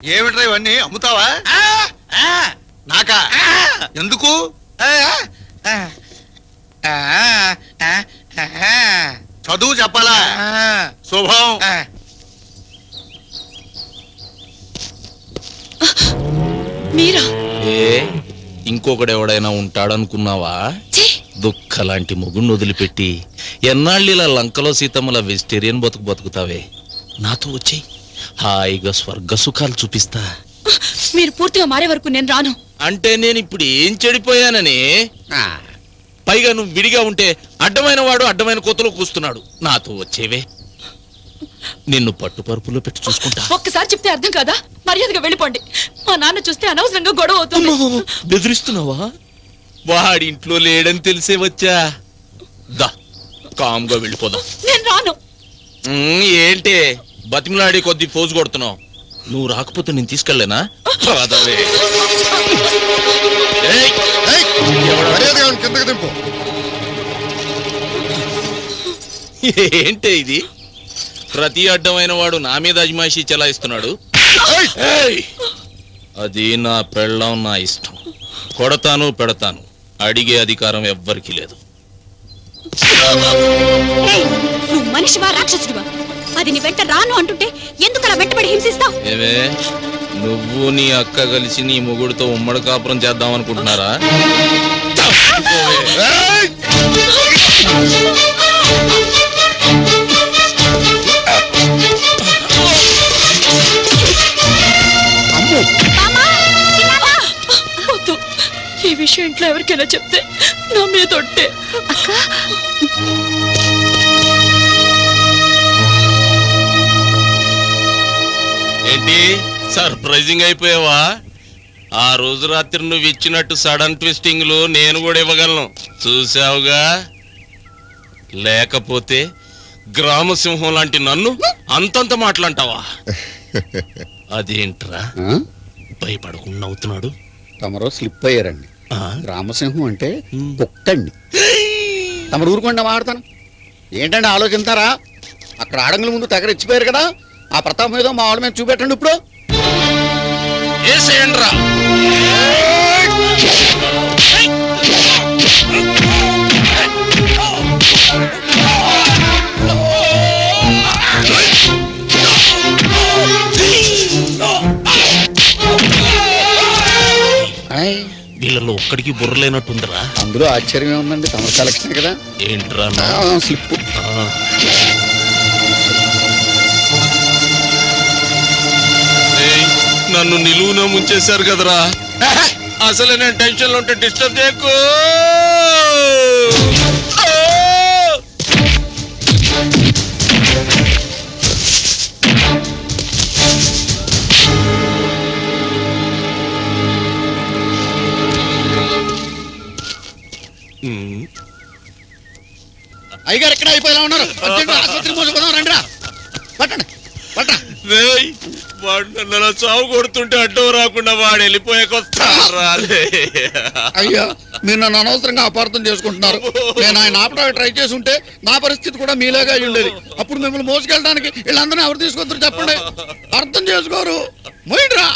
ఏమిట్రా ఇవన్నీ అమ్ముతావా? నాకా? ఎందుకు? చదువు చెప్పాలా? శుభం. మీరా? ఇంకొకడు ఎవడైనా ఉంటాడనుకున్నావా? దుఃఖలాంటి మొగుణ్ణి వదిలిపెట్టి ఎన్నాళ్ళిలా లంకలో సీతమ్మల వెజిటేరియన్ బతుకుతావే. నాతో వచ్చి హాయిగా స్వర్గ సుఖాలు చూపిస్తా. మీరు పూర్తిగా మారే వరకు నేను రాను. అంటే నేను ఇప్పుడు ఏం చెడిపోయానని? పైగా నువ్వు విడిగా ఉంటే అడ్డమైన వాడు అడ్డమైన కోతలో కూస్తున్నాడు. నాతో వచ్చేవే, నిన్ను పట్టుపరుపులో పెట్టి చూసుకుంటా. ఒక్కసారి చెప్తే అర్థం కాదా? మర్యాదగా వెళ్ళిపోండి. మా నాన్న చూస్తే అనవసరంగా గొడవ అవుతుంది. బెదిరిస్తున్నావా? వాడి ఇంట్లో లేడని తెలిసే వచ్చా. దా, కామ్గా వెళ్ళిపోదాం. నేను రాను. ఏంటి బతిమలాడి కొద్ది పోజు కొడుతున్నావు? నువ్వు రాకపోతే నేను తీసుకెళ్ళలేనా? ఏంటి ఇది? ప్రతి అడ్డమైన వాడు నా మీద అజమాయిషీ చెలాయిస్తున్నాడు. అది నా పెళ్ళం, నా ఇష్టం. కొడతాను, పెడతాను. అడిగే అధికారం ఎవ్వరికి లేదు. నువ్వు మనిషివా రాక్షసుడివా? అది నీ వెంట రాను అంటుంటే ఎందుకలా వెంటబడి హింసిస్తావు? ఏమే, నువ్వు నీ అక్క కలిసి నీ మొగుడితో ఉమ్మడి కాపురం చేద్దాం అనుకుంటున్నారా? ఈ విషయం ఇంట్లో ఎవరికైనా చెప్తే నా మీద ఒట్టే. ఏంటి సర్ప్రైజింగ్ అయిపోయావా? ఆ రోజు రాత్రి నువ్వు ఇచ్చినట్టు సడన్ ట్విస్టింగ్లు నేను కూడా ఇవ్వగలను. చూసావుగా? లేకపోతే గ్రామ సింహం లాంటి నన్ను అంతంత మాటలంటావా? అదేంట్రా భయపడకుండా అవుతున్నాడు? తమరో స్లిప్ అయ్యారండి. రామసింహం అంటే కుక్కండి. తమరు ఊరుకుండా మాడతాను ఏంటంటే ఆలోచిస్తారా? అక్కడ ఆడంగుల ముందు తెగ రెచ్చిపోయారు కదా, ఆ ప్రతాపం ఏదో మా వాళ్ళ మీద చూపెట్టండి. ఇప్పుడు ఏసేయండ్రా. వీళ్ళలో ఒక్కడికి బుర్రలేనట్టుందిరా. అందులో ఆశ్చర్యం ఏముందండి, తమరు కలెక్షన్ కదా. ఏంట్రా స్లిప్? నన్ను నిలువున ముంచేశారు కదరా. అసలు నేను టెన్షన్ లో ఉంటే డిస్టర్బ్ చేయకు. అయ్యగారు ఎక్కడ అయిపోయేలా ఉన్నారు? ఆసుపత్రి మోసుకుందాం రండిరా. పట్టండి పట్ట. వాడు నన్ను చావు కొడుతుంటే అడ్డం రాకుండా వాడు వెళ్ళిపోయాకొస్తారా? అయ్యా, మీరు నన్ను అనవసరంగా అపార్థం చేసుకుంటున్నారు. నేను ఆయన ఆపడానికి ట్రై చేసి ఉంటే నా పరిస్థితి కూడా మీలాగా అయి ఉండేది. అప్పుడు మిమ్మల్ని మోసుకెళ్ళడానికి వీళ్ళందరినీ ఎవరు తీసుకొస్తారు చెప్పండి? అర్థం చేసుకోరు. మొయ్యండిరా.